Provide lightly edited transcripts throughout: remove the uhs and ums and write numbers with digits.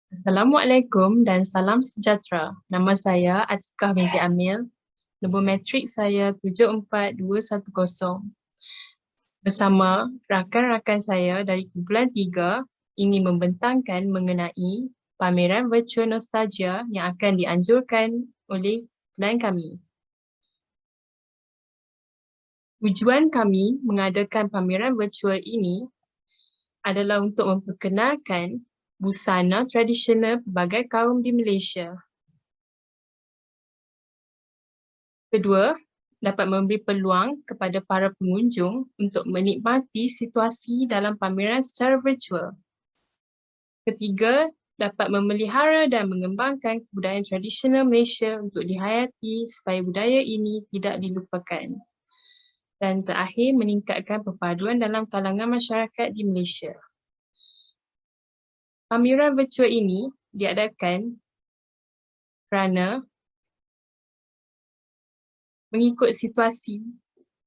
Assalamualaikum dan salam sejahtera. Nama saya Atikah binti Amil. Nombor matrik saya 74210. Bersama rakan-rakan saya dari kumpulan 3 ingin membentangkan mengenai pameran virtual nostalgia yang akan dianjurkan oleh plan kami. Tujuan kami mengadakan pameran virtual ini adalah untuk memperkenalkan busana tradisional pelbagai kaum di Malaysia. Kedua, dapat memberi peluang kepada para pengunjung untuk menikmati situasi dalam pameran secara virtual. Ketiga, dapat memelihara dan mengembangkan kebudayaan tradisional Malaysia untuk dihayati supaya budaya ini tidak dilupakan. Dan terakhir, meningkatkan perpaduan dalam kalangan masyarakat di Malaysia. Pameran virtual ini diadakan kerana mengikut situasi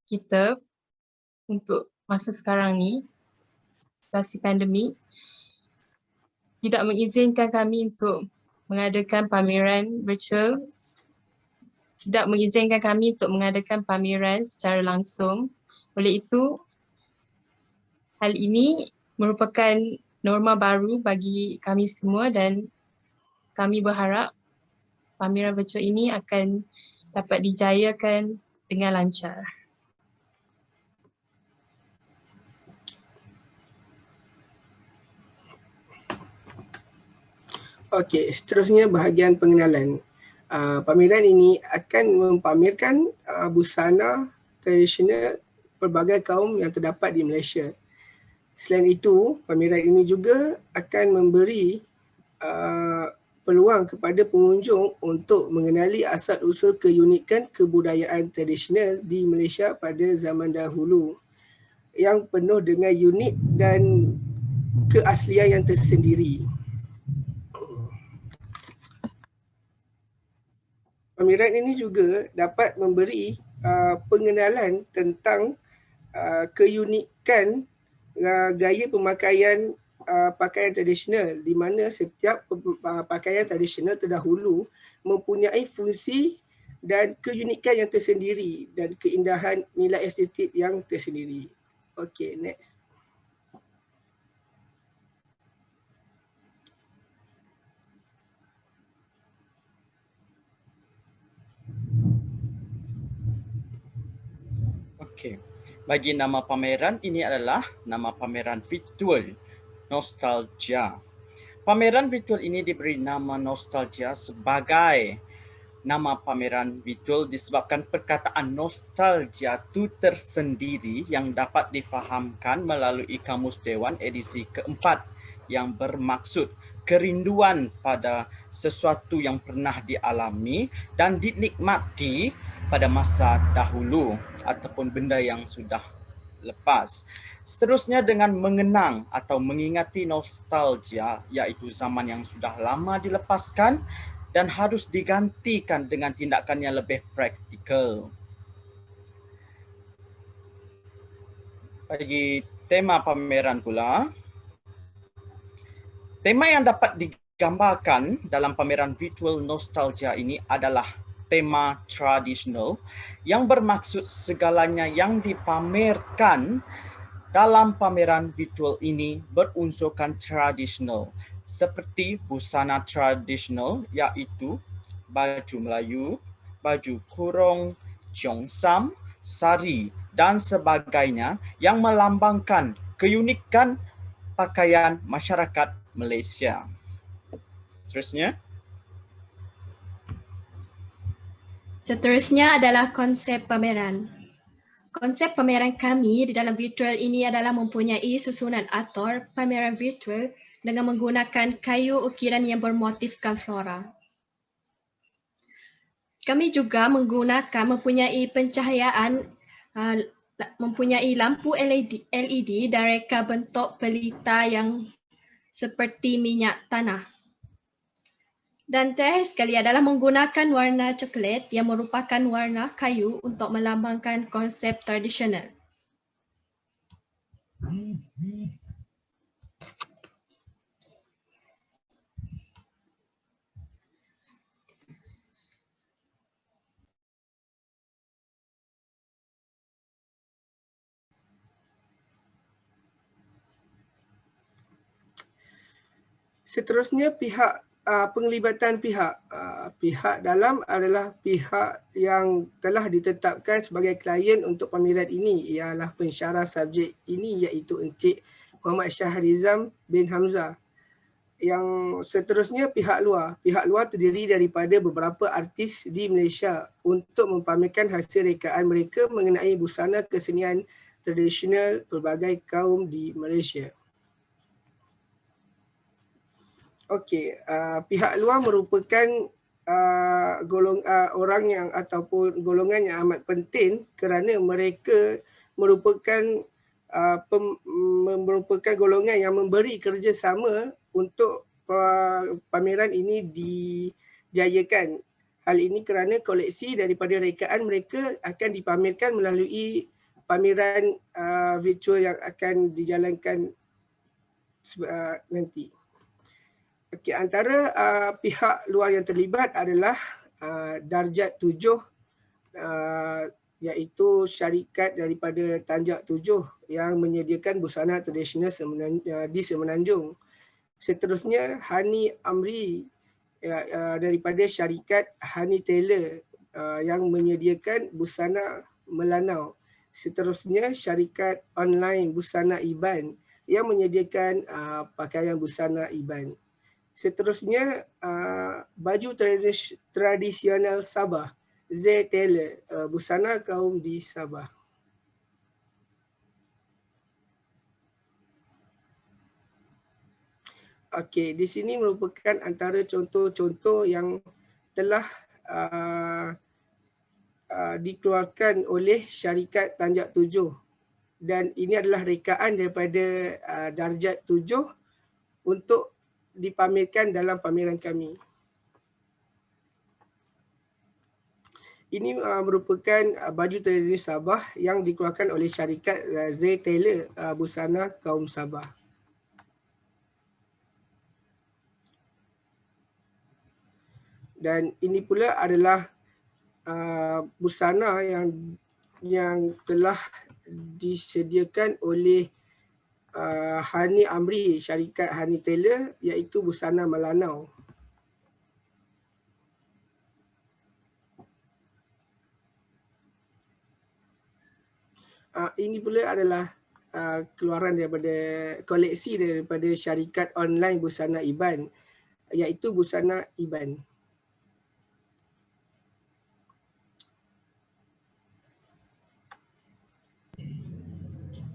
kita untuk masa sekarang ni, situasi pandemik, tidak mengizinkan kami untuk mengadakan pameran virtual, tidak mengizinkan kami untuk mengadakan pameran secara langsung. Oleh itu, hal ini merupakan norma baru bagi kami semua dan kami berharap pameran virtual ini akan dapat dijayakan dengan lancar. Okey, seterusnya bahagian pengenalan. Pameran ini akan mempamerkan busana tradisional pelbagai kaum yang terdapat di Malaysia. Selain itu, pameran ini juga akan memberi peluang kepada pengunjung untuk mengenali asal-usul keunikan kebudayaan tradisional di Malaysia pada zaman dahulu yang penuh dengan unik dan keaslian yang tersendiri. Pameran ini juga dapat memberi pengenalan tentang keunikan gaya pemakaian pakaian tradisional, di mana setiap pakaian tradisional terdahulu mempunyai fungsi dan keunikan yang tersendiri dan keindahan nilai estetik yang tersendiri. Okay, next. Okey. Bagi nama pameran ini adalah nama pameran virtual nostalgia. Pameran virtual ini diberi nama nostalgia sebagai nama pameran virtual disebabkan perkataan nostalgia itu tersendiri yang dapat difahamkan melalui Kamus Dewan edisi keempat yang bermaksud kerinduan pada sesuatu yang pernah dialami dan dinikmati pada masa dahulu ataupun benda yang sudah lepas. Seterusnya dengan mengenang atau mengingati nostalgia, iaitu zaman yang sudah lama dilepaskan dan harus digantikan dengan tindakan yang lebih praktikal. Bagi tema pameran pula, tema yang dapat digambarkan dalam pameran virtual nostalgia ini adalah tema tradisional yang bermaksud segalanya yang dipamerkan dalam pameran virtual ini berunsurkan tradisional seperti busana tradisional iaitu baju Melayu, baju kurung, cheongsam, sari dan sebagainya yang melambangkan keunikan pakaian masyarakat Malaysia. Seterusnya adalah konsep pameran. Konsep pameran kami di dalam virtual ini adalah mempunyai susunan atur pameran virtual dengan menggunakan kayu ukiran yang bermotifkan flora. Kami juga mempunyai pencahayaan, mempunyai lampu LED dan reka bentuk pelita yang seperti minyak tanah. Dan terakhir sekali adalah menggunakan warna coklat yang merupakan warna kayu untuk melambangkan konsep tradisional. Seterusnya pihak penglibatan pihak. Pihak dalam adalah pihak yang telah ditetapkan sebagai klien untuk pameran ini, ialah pensyarah subjek ini iaitu Encik Muhammad Shahrizam bin Hamzah. Yang seterusnya pihak luar. Pihak luar terdiri daripada beberapa artis di Malaysia untuk mempamerkan hasil rekaan mereka mengenai busana kesenian tradisional pelbagai kaum di Malaysia. Okey, pihak luar merupakan orang yang ataupun golongan yang amat penting kerana mereka merupakan merupakan golongan yang memberi kerjasama untuk pameran ini dijayakan. Hal ini kerana koleksi daripada rekaan mereka akan dipamerkan melalui pameran virtual yang akan dijalankan nanti. Okay, antara pihak luar yang terlibat adalah Darjat 7 iaitu syarikat daripada Tanjak 7 yang menyediakan busana tradisional di Semenanjung. Seterusnya Hani Amri daripada syarikat Hani Taylor yang menyediakan busana Melanau. Seterusnya syarikat online Busana Iban yang menyediakan pakaian busana Iban. Seterusnya baju tradisional Sabah, Z Taylor, busana kaum di Sabah. Okey, di sini merupakan antara contoh-contoh yang telah dikeluarkan oleh syarikat Tanjak 7 dan ini adalah rekaan daripada Darjat 7 untuk dipamerkan dalam pameran kami. Ini merupakan baju tradisional Sabah yang dikeluarkan oleh syarikat Z Taylor, busana kaum Sabah. Dan ini pula adalah busana yang telah disediakan oleh Hani Amri, syarikat Hani Taylor, iaitu busana Melanau. Ini pula adalah keluaran daripada koleksi daripada syarikat online busana Iban, iaitu busana Iban.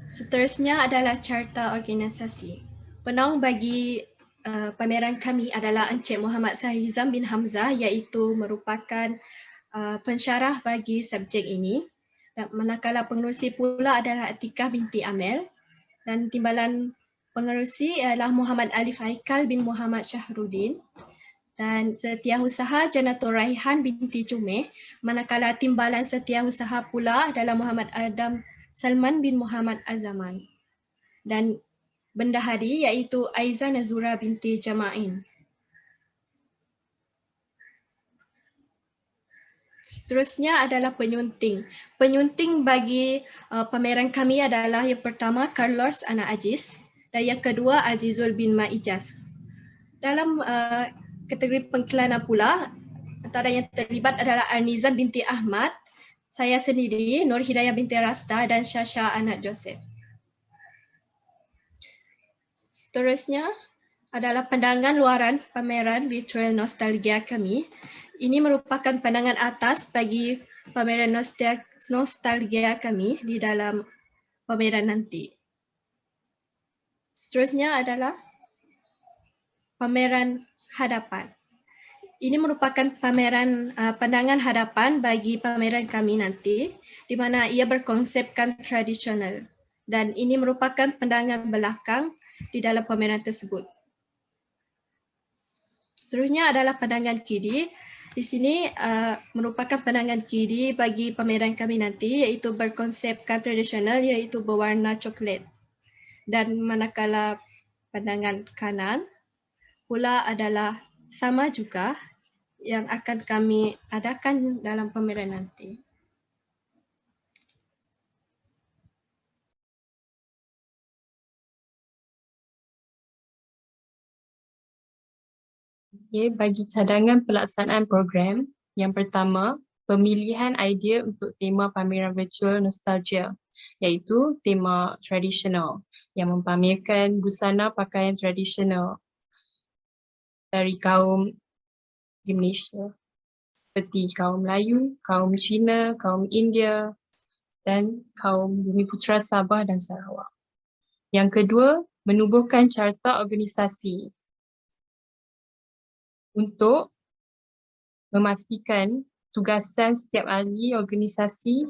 Seterusnya adalah carta organisasi. Penaung bagi pameran kami adalah Encik Muhammad Shahrizam bin Hamzah iaitu merupakan pensyarah bagi subjek ini. Dan manakala pengerusi pula adalah Atikah binti Amel dan timbalan pengerusi ialah Muhammad Alif Haikal bin Muhammad Syahrudin dan setiausaha Janatul Raihan binti Jumeh, manakala timbalan setiausaha pula adalah Muhammad Adam Salman bin Muhammad Azaman dan bendahari iaitu Aiza Nazura binti Jama'in. Seterusnya adalah penyunting. Penyunting bagi pameran kami adalah yang pertama Carlos Ana Aziz dan yang kedua Azizul bin Maijaz. Dalam kategori pengiklanan pula, antara yang terlibat adalah Arnizan binti Ahmad, saya sendiri, Nur Hidayah binti Rasta dan Syasha anak Joseph. Seterusnya adalah pandangan luaran pameran virtual nostalgia kami. Ini merupakan pandangan atas bagi pameran nostalgia kami di dalam pameran nanti. Seterusnya adalah pameran hadapan. Ini merupakan pameran pandangan hadapan bagi pameran kami nanti, di mana ia berkonsepkan tradisional dan ini merupakan pandangan belakang di dalam pameran tersebut. Seterusnya adalah pandangan kiri. Di sini merupakan pandangan kiri bagi pameran kami nanti, iaitu berkonsepkan tradisional iaitu berwarna coklat. Dan manakala pandangan kanan pula adalah sama juga yang akan kami adakan dalam pameran nanti. bagi cadangan pelaksanaan program, yang pertama, pemilihan idea untuk tema pameran virtual nostalgia, iaitu tema tradisional yang mempamerkan busana pakaian tradisional dari kaum di Malaysia seperti kaum Melayu, kaum Cina, kaum India dan kaum Bumiputera Sabah dan Sarawak. Yang kedua, menubuhkan carta organisasi untuk memastikan tugasan setiap ahli organisasi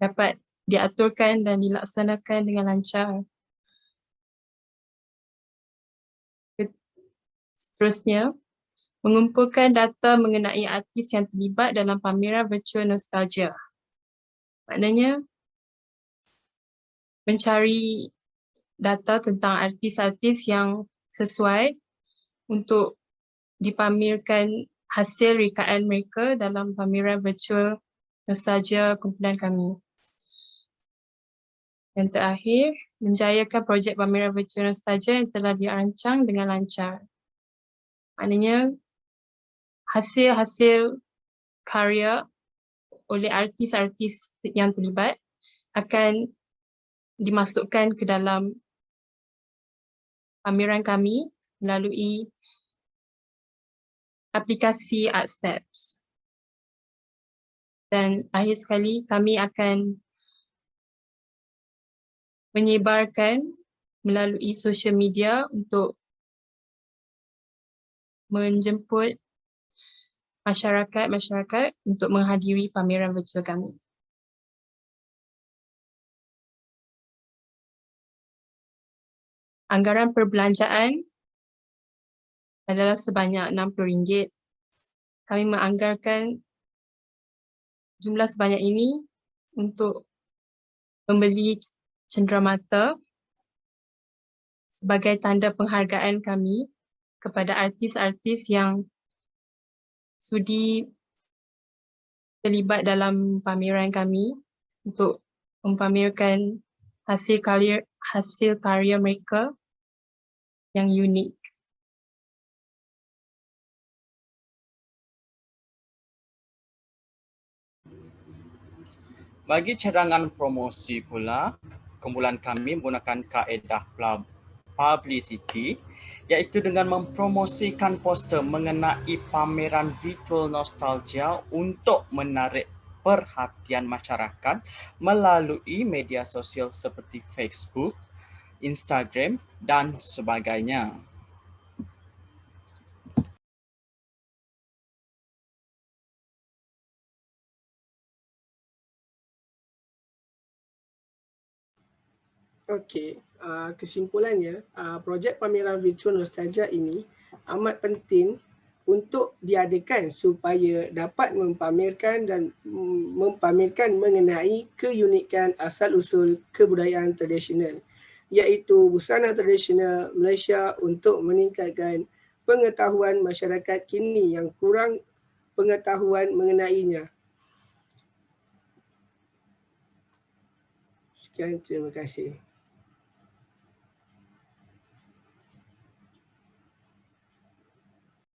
dapat diaturkan dan dilaksanakan dengan lancar. Seterusnya, mengumpulkan data mengenai artis yang terlibat dalam pameran virtual nostalgia. Maknanya, mencari data tentang artis-artis yang sesuai untuk dipamerkan hasil rekaan mereka dalam pameran virtual nostalgia kumpulan kami. Yang terakhir, menjayakan projek pameran virtual nostalgia yang telah dirancang dengan lancar. Maknanya, hasil-hasil karya oleh artis-artis yang terlibat akan dimasukkan ke dalam pameran kami melalui aplikasi ArtSteps. Dan akhir sekali, kami akan menyebarkan melalui sosial media untuk menjemput masyarakat untuk menghadiri pameran virtual kami. Anggaran perbelanjaan adalah sebanyak RM60. Kami menganggarkan jumlah sebanyak ini untuk membeli cenderamata sebagai tanda penghargaan kami kepada artis-artis yang sudi terlibat dalam pameran kami untuk mempamerkan hasil karya mereka yang unik. Bagi cadangan promosi pula, kumpulan kami menggunakan kaedah publicity, iaitu dengan mempromosikan poster mengenai pameran virtual nostalgia untuk menarik perhatian masyarakat melalui media sosial seperti Facebook, Instagram dan sebagainya. Okey, kesimpulannya, projek pameran virtual nostalgia ini amat penting untuk diadakan supaya dapat mempamerkan mengenai keunikan asal-usul kebudayaan tradisional, iaitu busana tradisional Malaysia untuk meningkatkan pengetahuan masyarakat kini yang kurang pengetahuan mengenainya. Sekian, terima kasih.